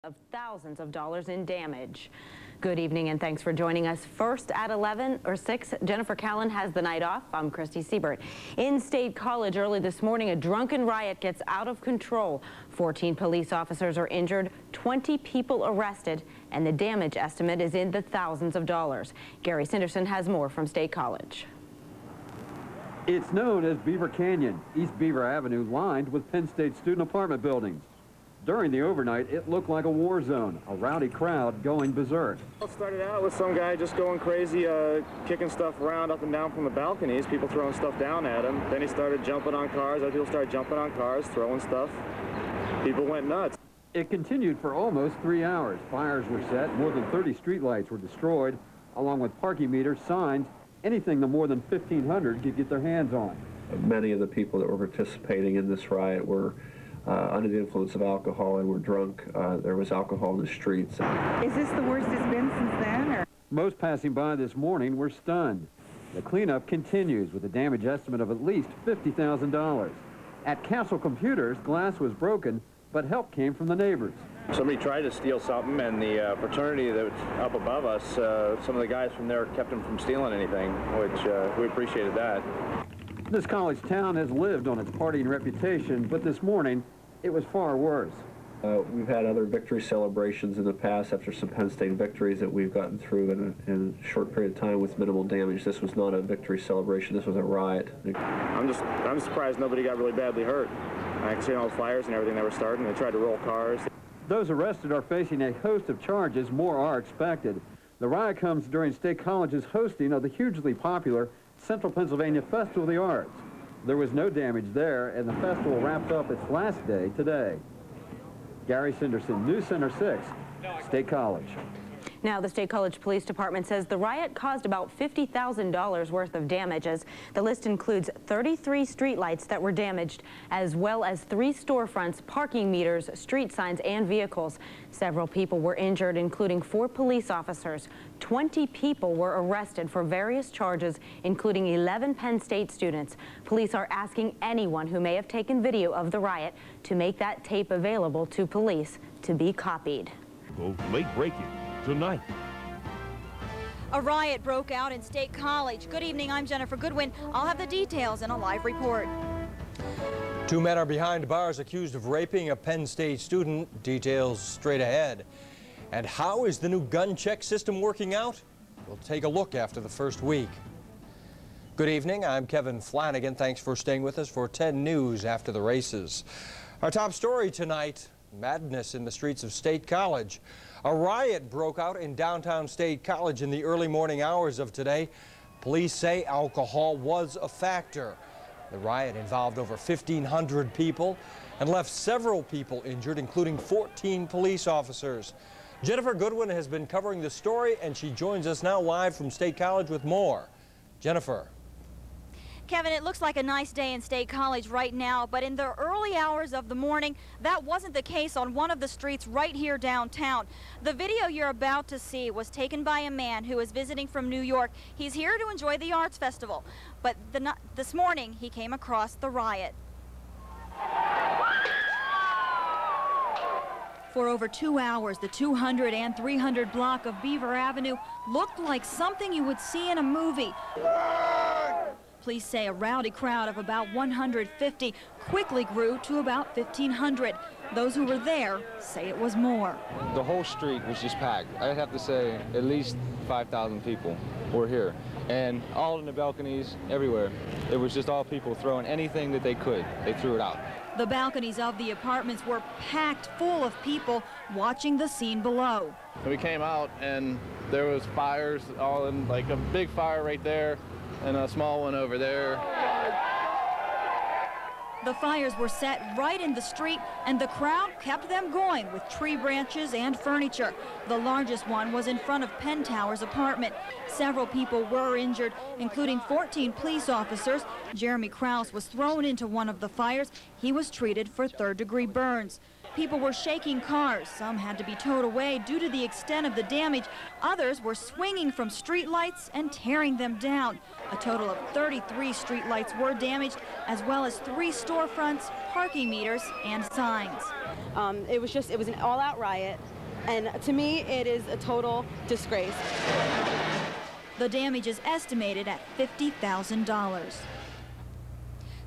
of thousands of dollars in damage. Good evening and thanks for joining us. First at 11 or 6, Jennifer Callan has the night off. I'm Christy Siebert. In State College early this morning, a drunken riot gets out of control. 14 police officers are injured, 20 people arrested, and the damage estimate is in the thousands of dollars. Gary Sanderson has more from State College. It's known as Beaver Canyon, East Beaver Avenue, lined with Penn State student apartment buildings. During the overnight, it looked like a war zone, a rowdy crowd going berserk. It started out with some guy just going crazy, kicking stuff around up and down from the balconies, people throwing stuff down at him. Then he started jumping on cars. Other people started jumping on cars, throwing stuff. People went nuts. It continued for almost 3 hours. Fires were set, more than 30 streetlights were destroyed, along with parking meters, signs, anything the more than 1,500 could get their hands on. Many of the people that were participating in this riot were under the influence of alcohol and were drunk. There was alcohol in the streets. Is this the worst it's been since then? Or? Most passing by this morning were stunned. The cleanup continues with a damage estimate of at least $50,000. At Castle Computers, glass was broken, but help came from the neighbors. Somebody tried to steal something, and the fraternity that's up above us, some of the guys from there kept them from stealing anything, which we appreciated that. This college town has lived on its partying reputation, but this morning, it was far worse. We've had other victory celebrations in the past after some Penn State victories that we've gotten through in a short period of time with minimal damage. This was not a victory celebration. This was a riot. I'm surprised nobody got really badly hurt. I can see all the fires and everything that were starting. They tried to roll cars. Those arrested are facing a host of charges. More are expected. The riot comes during State College's hosting of the hugely popular Central Pennsylvania Festival of the Arts. There was no damage there, and the festival wrapped up its last day today. Gary Sanderson, News Center 6, State College. Now, the State College Police Department says the riot caused about $50,000 worth of damages. The list includes 33 streetlights that were damaged, as well as 3 storefronts, parking meters, street signs, and vehicles. Several people were injured, including 4 police officers. 20 people were arrested for various charges, including 11 Penn State students. Police are asking anyone who may have taken video of the riot to make that tape available to police to be copied. Late breaking tonight. A riot broke out in State College. Good evening, I'm Jennifer Goodwin. I'll have the details in a live report. 2 men are behind bars accused of raping a Penn State student. Details straight ahead. And how is the new gun check system working out? We'll take a look after the first week. Good evening, I'm Kevin Flanagan. Thanks for staying with us for 10 News after the races. Our top story tonight, madness in the streets of State College. A riot broke out in downtown State College in the early morning hours of today. Police say alcohol was a factor. The riot involved over 1,500 people and left several people injured, including 14 police officers. Jennifer Goodwin has been covering the story, and she joins us now live from State College with more. Jennifer. Kevin, it looks like a nice day in State College right now, but in the early hours of the morning, that wasn't the case on one of the streets right here downtown. The video you're about to see was taken by a man who is visiting from New York. He's here to enjoy the Arts Festival, but this morning he came across the riot. For over 2 hours, the 200 and 300 block of Beaver Avenue looked like something you would see in a movie. Police say a rowdy crowd of about 150 quickly grew to about 1,500. Those who were there say it was more. The whole street was just packed. I'd have to say at least 5,000 people were here. And all in the balconies, everywhere. It was just all people throwing anything that they could. They threw it out. The balconies of the apartments were packed full of people watching the scene below. We came out and there was fires all in, like a big fire right there and a small one over there. The fires were set right in the street, and the crowd kept them going with tree branches and furniture. The largest one was in front of Penn Tower's apartment. Several people were injured, including 14 police officers. Jeremy Krause was thrown into one of the fires. He was treated for third-degree burns. People were shaking cars. Some had to be towed away due to the extent of the damage. Others were swinging from streetlights and tearing them down. A total of 33 streetlights were damaged, as well as 3 storefronts, parking meters, and signs. It was an all-out riot. And to me, it is a total disgrace. The damage is estimated at $50,000.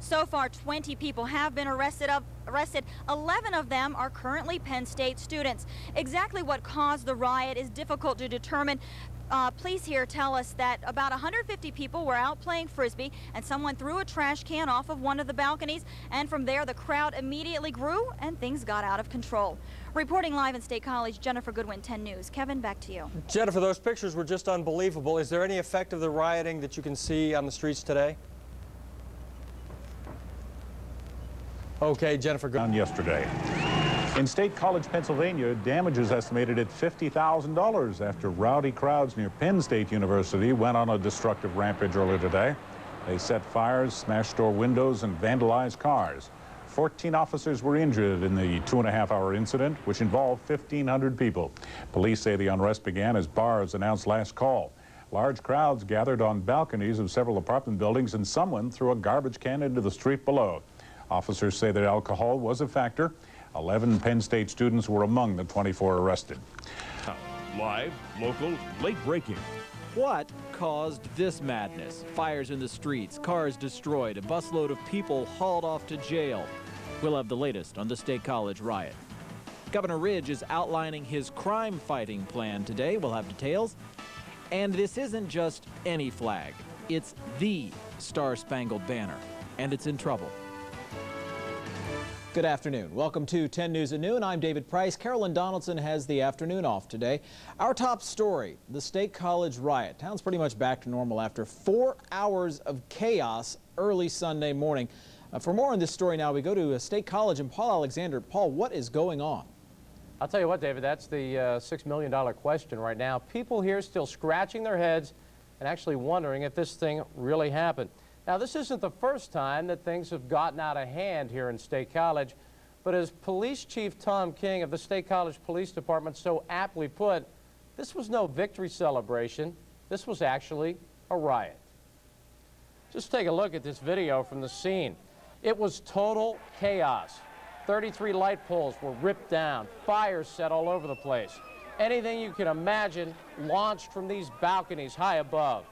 So far, 20 people have been arrested. 11 of them are currently Penn State students. Exactly what caused the riot is difficult to determine. Police here tell us that about 150 people were out playing Frisbee and someone threw a trash can off of one of the balconies, and from there the crowd immediately grew and things got out of control. Reporting live in State College, Jennifer Goodwin, 10 News. Kevin, back to you. Jennifer, those pictures were just unbelievable. Is there any effect of the rioting that you can see on the streets today? Okay, Jennifer Goodwin. Yesterday. In State College, Pennsylvania, damage is estimated at $50,000 after rowdy crowds near Penn State University went on a destructive rampage earlier today. They set fires, smashed store windows, and vandalized cars. 14 officers were injured in the 2.5-hour incident, which involved 1,500 people. Police say the unrest began as bars announced last call. Large crowds gathered on balconies of several apartment buildings, and someone threw a garbage can into the street below. Officers say that alcohol was a factor. 11 Penn State students were among the 24 arrested. Live, local, late breaking. What caused this madness? Fires in the streets, cars destroyed, a busload of people hauled off to jail. We'll have the latest on the State College riot. Governor Ridge is outlining his crime-fighting plan today. We'll have details. And this isn't just any flag. It's the Star-Spangled Banner, and it's in trouble. Good afternoon. Welcome to 10 News at Noon. I'm David Price. Carolyn Donaldson has the afternoon off today. Our top story, the State College riot. Town's pretty much back to normal after 4 hours of chaos early Sunday morning. For more on this story now, we go to State College and Paul Alexander. Paul, what is going on? I'll tell you what, David, that's the $6 million question right now. People here still scratching their heads and actually wondering if this thing really happened. Now, this isn't the first time that things have gotten out of hand here in State College, but as Police Chief Tom King of the State College Police Department so aptly put, this was no victory celebration. This was actually a riot. Just take a look at this video from the scene. It was total chaos. 33 light poles were ripped down, fires set all over the place. Anything you can imagine launched from these balconies high above.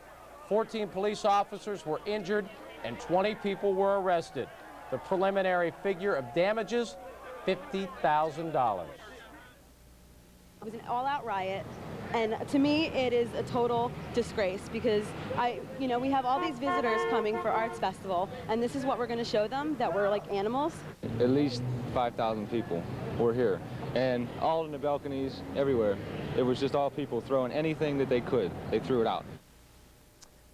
14 police officers were injured and 20 people were arrested. The preliminary figure of damages, $50,000. It was an all-out riot, and to me, it is a total disgrace because we have all these visitors coming for Arts Festival, and this is what we're going to show them, that we're like animals. At least 5,000 people were here, and all in the balconies, everywhere. It was just all people throwing anything that they could. They threw it out.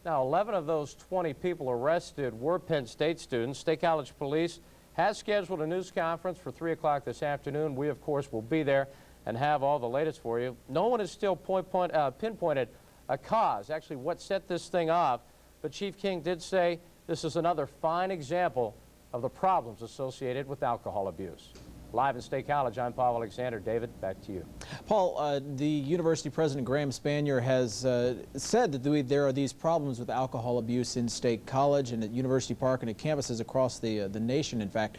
Now, 11 of those 20 people arrested were Penn State students. State College Police has scheduled a news conference for 3 o'clock this afternoon. We, of course, will be there and have all the latest for you. No one has still pinpointed a cause, actually what set this thing off, but Chief King did say this is another fine example of the problems associated with alcohol abuse. Live in State College, I'm Paul Alexander. David, back to you. Paul, the university president, Graham Spanier, has said that there are these problems with alcohol abuse in State College and at University Park and at campuses across the nation, in fact.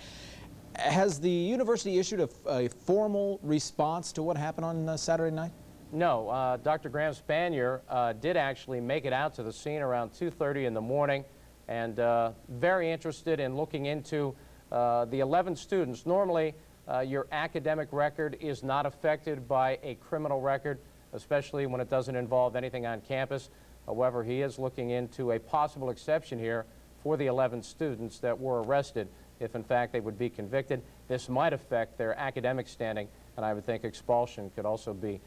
Has the university issued a formal response to what happened on Saturday night? No. Dr. Graham Spanier did actually make it out to the scene around 2:30 in the morning and very interested in looking into the 11 students. Normally, your academic record is not affected by a criminal record, especially when it doesn't involve anything on campus. However, he is looking into a possible exception here for the 11 students that were arrested if, in fact, they would be convicted. This might affect their academic standing, and I would think expulsion could also be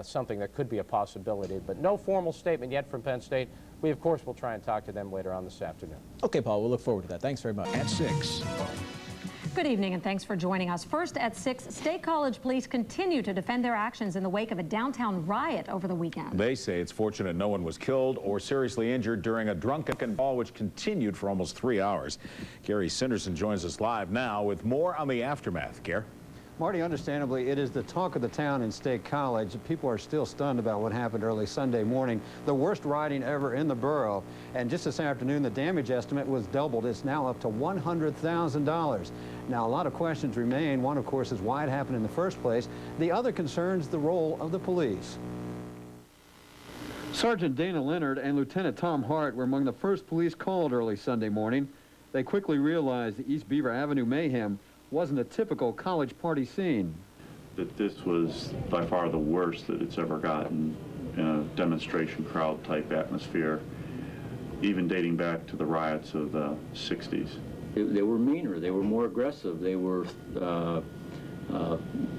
something that could be a possibility. But no formal statement yet from Penn State. We, of course, will try and talk to them later on this afternoon. Okay, Paul, we'll look forward to that. Thanks very much. At 6. Good evening and thanks for joining us. First at 6, State College police continue to defend their actions in the wake of a downtown riot over the weekend. They say it's fortunate no one was killed or seriously injured during a drunken brawl which continued for almost 3 hours. Gary Sinderson joins us live now with more on the aftermath. Gary? Marty, understandably, it is the talk of the town in State College. People are still stunned about what happened early Sunday morning. The worst rioting ever in the borough. And just this afternoon, the damage estimate was doubled. It's now up to $100,000. Now, a lot of questions remain. One, of course, is why it happened in the first place. The other concerns the role of the police. Sergeant Dana Leonard and Lieutenant Tom Hart were among the first police called early Sunday morning. They quickly realized the East Beaver Avenue mayhem wasn't a typical college party scene. That this was by far the worst that it's ever gotten in a demonstration crowd type atmosphere, even dating back to the riots of the 60s. They were meaner, they were more aggressive, they were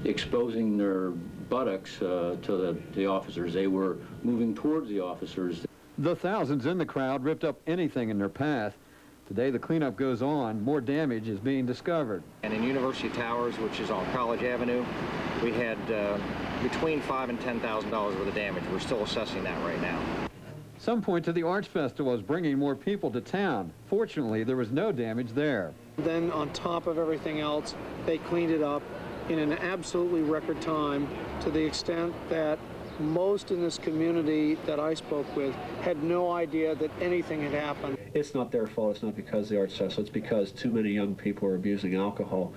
exposing their buttocks to the officers. They were moving towards the officers. The thousands in the crowd ripped up anything in their path. Today, the cleanup goes on. More damage is being discovered. And in University Towers, which is on College Avenue, we had between $5,000 and $10,000 worth of damage. We're still assessing that right now. Some point to the Arts Festival as bringing more people to town. Fortunately, there was no damage there. Then, on top of everything else, they cleaned it up in an absolutely record time, to the extent that most in this community that I spoke with had no idea that anything had happened. It's not their fault. It's not because of the Arts Festival. It's because too many young people are abusing alcohol,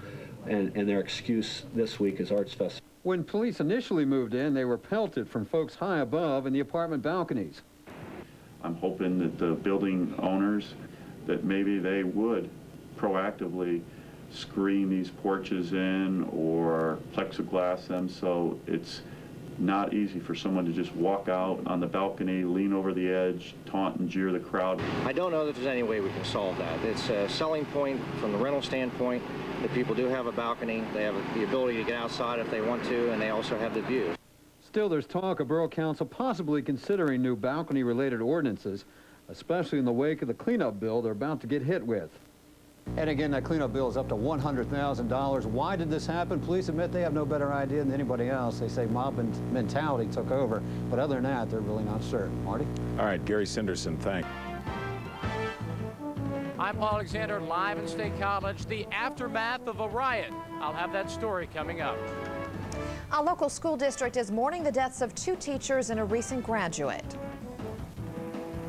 and their excuse this week is Arts Festival. When police initially moved in, they were pelted from folks high above in the apartment balconies. I'm hoping that the building owners, that maybe they would proactively screen these porches in or plexiglass them so it's not easy for someone to just walk out on the balcony, lean over the edge, taunt and jeer the crowd. I don't know that there's any way we can solve that. It's a selling point from the rental standpoint that people do have a balcony. They have the ability to get outside if they want to, and they also have the view. Still, there's talk of Borough Council possibly considering new balcony-related ordinances, especially in the wake of the cleanup bill they're about to get hit with. And again, that cleanup bill is up to $100,000. Why did this happen? Police admit they have no better idea than anybody else. They say mob mentality took over. But other than that, they're really not certain. Marty? All right, Gary Sinderson, thanks. I'm Paul Alexander, live in State College, the aftermath of a riot. I'll have that story coming up. A local school district is mourning the deaths of 2 teachers and a recent graduate.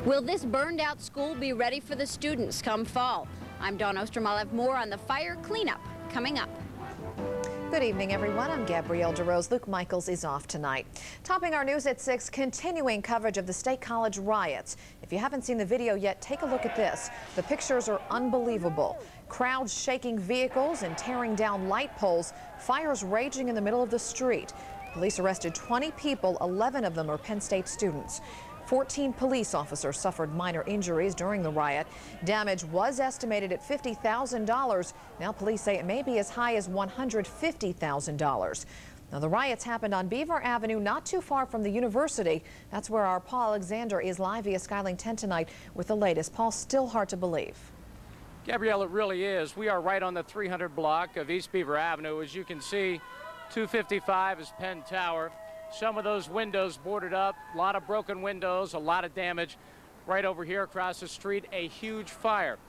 Will this burned out school be ready for the students come fall? I'm Dawn Ostrom. I'll have more on the fire cleanup coming up. Good evening, everyone. I'm Gabrielle DeRose. Luke Michaels is off tonight. Topping our news at 6, continuing coverage of the State College riots. If you haven't seen the video yet, take a look at this. The pictures are unbelievable. Crowds shaking vehicles and tearing down light poles. Fires raging in the middle of the street. Police arrested 20 people. 11 of them are Penn State students. 14 police officers suffered minor injuries during the riot. Damage was estimated at $50,000. Now police say it may be as high as $150,000. Now the riots happened on Beaver Avenue, not too far from the university. That's where our Paul Alexander is live via Skyline 10 tonight with the latest. Paul, still hard to believe. Gabrielle, it really is. We are right on the 300 block of East Beaver Avenue. As you can see, 255 is Penn Tower. Some of those windows boarded up, a lot of broken windows, a lot of damage. Right over here across the street, a huge fire.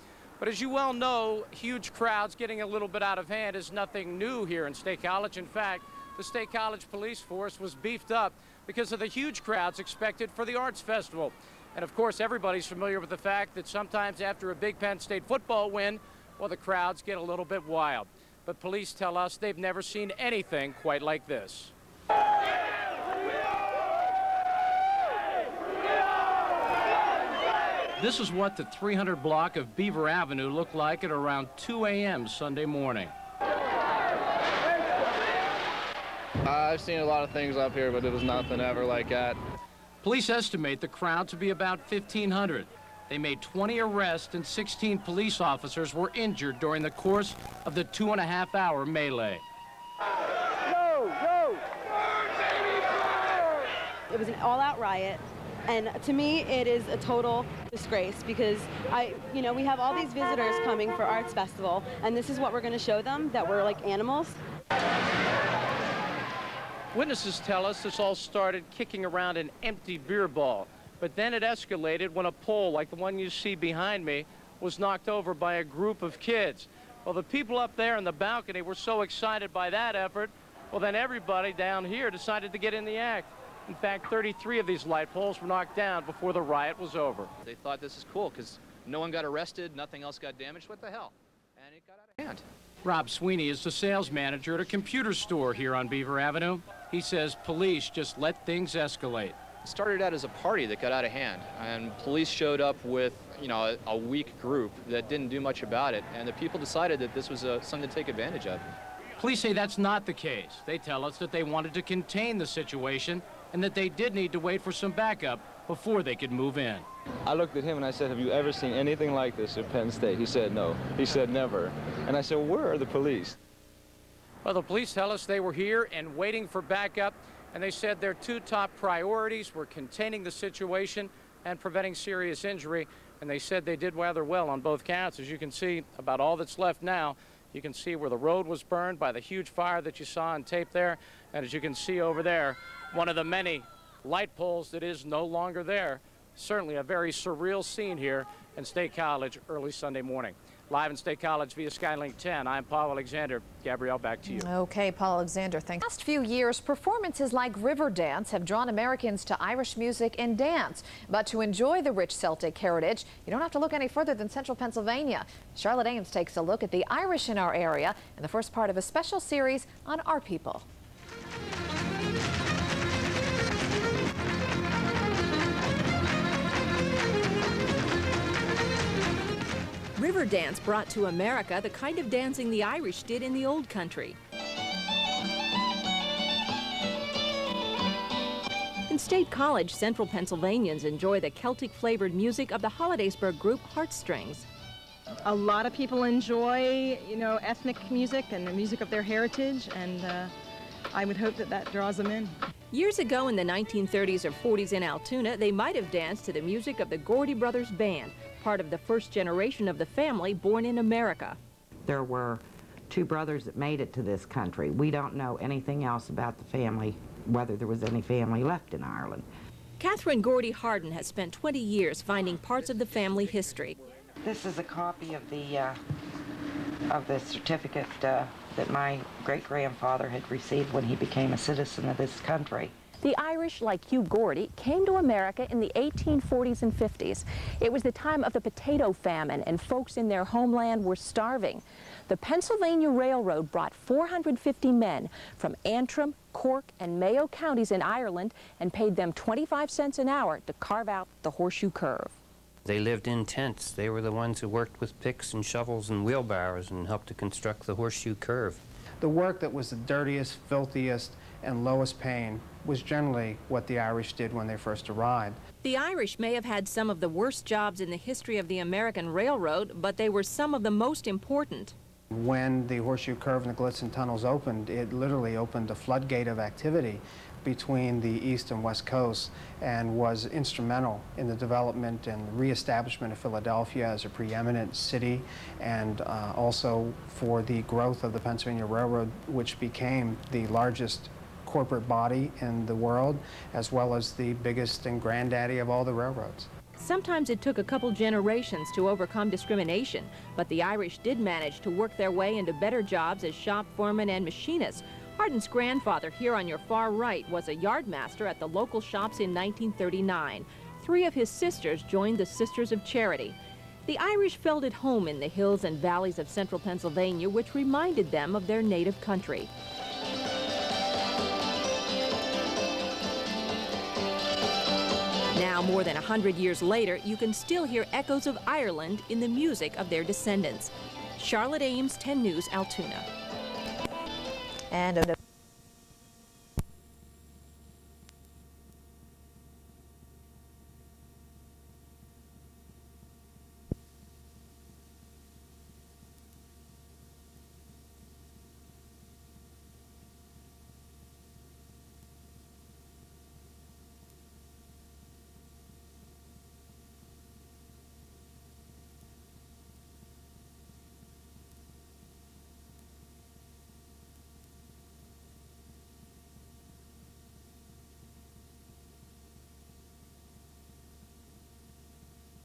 But as you well know, huge crowds getting a little bit out of hand is nothing new here in State College. In fact, the State College police force was beefed up because of the huge crowds expected for the Arts Festival. And of course, everybody's familiar with the fact that sometimes after a big Penn State football win, well, the crowds get a little bit wild. But police tell us they've never seen anything quite like this. This is what the 300 block of Beaver Avenue looked like at around 2 a.m. Sunday morning. I've seen a lot of things up here, but it was nothing ever like that. Police estimate the crowd to be about 1,500. They made 20 arrests and 16 police officers were injured during the course of the 2.5-hour melee. Go, go! It was an all-out riot. And to me, it is a total disgrace because we have all these visitors coming for Arts Festival, and this is what we're going to show them, that we're like animals. Witnesses tell us this all started kicking around an empty beer ball, but then it escalated when a pole like the one you see behind me was knocked over by a group of kids. Well, the people up there in the balcony were so excited by that effort, well, then everybody down here decided to get in the act. In fact, 33 of these light poles were knocked down before the riot was over. They thought this is cool because no one got arrested, nothing else got damaged. What the hell? And it got out of hand. Rob Sweeney is the sales manager at a computer store here on Beaver Avenue. He says police just let things escalate. It started out as a party that got out of hand, and police showed up with, you know, a weak group that didn't do much about it, and the people decided that this was something to take advantage of. Police say that's not the case. They tell us that they wanted to contain the situation and that they did need to wait for some backup before they could move in. I looked at him and I said, have you ever seen anything like this at Penn State? He said no. He said never. And I said, where are the police? Well, the police tell us they were here and waiting for backup, and they said their two top priorities were containing the situation and preventing serious injury, and they said they did rather well on both counts. As you can see, about all that's left now. You can see where the road was burned by the huge fire that you saw on tape there, and as you can see over there, one of the many light poles that is no longer there. Certainly a very surreal scene here in State College early Sunday morning. Live in State College via Skylink 10, I'm Paul Alexander. Gabrielle, back to you. Okay, Paul Alexander, thanks. The last few years, performances like River Dance have drawn Americans to Irish music and dance. But to enjoy the rich Celtic heritage, you don't have to look any further than central Pennsylvania. Charlotte Ames takes a look at the Irish in our area in the first part of a special series on our people. River dance brought to America the kind of dancing the Irish did in the old country. In State College, central Pennsylvanians enjoy the Celtic-flavored music of the Hollidaysburg group Heartstrings. A lot of people enjoy, you know, ethnic music and the music of their heritage, and I would hope that that draws them in. Years ago in the 1930s or 40s in Altoona, they might have danced to the music of the Gordy Brothers Band, part of the first generation of the family born in America. There were two brothers that made it to this country. We don't know anything else about the family, whether there was any family left in Ireland. Catherine Gordy Harden has spent 20 years finding parts of the family history. This is a copy of the certificate that my great-grandfather had received when he became a citizen of this country. The Irish, like Hugh Gordy, came to America in the 1840s and 50s. It was the time of the potato famine, and folks in their homeland were starving. The Pennsylvania Railroad brought 450 men from Antrim, Cork, and Mayo counties in Ireland and paid them 25 cents an hour to carve out the horseshoe curve. They lived in tents. They were the ones who worked with picks and shovels and wheelbarrows and helped to construct the horseshoe curve. The work that was the dirtiest, filthiest, and lowest paying was generally what the Irish did when they first arrived. The Irish may have had some of the worst jobs in the history of the American Railroad, but they were some of the most important. When the horseshoe curve and the Glitzen tunnels opened, it literally opened a floodgate of activity between the east and west coasts and was instrumental in the development and reestablishment of Philadelphia as a preeminent city, and also for the growth of the Pennsylvania Railroad, which became the largest corporate body in the world, as well as the biggest and granddaddy of all the railroads. Sometimes it took a couple generations to overcome discrimination, but the Irish did manage to work their way into better jobs as shop foremen and machinists. Hardin's grandfather, here on your far right, was a yardmaster at the local shops in 1939. 3 of his sisters joined the Sisters of Charity. The Irish felt at home in the hills and valleys of central Pennsylvania, which reminded them of their native country. Now, more than 100 years later, you can still hear echoes of Ireland in the music of their descendants. Charlotte Ames, 10 News, Altoona. And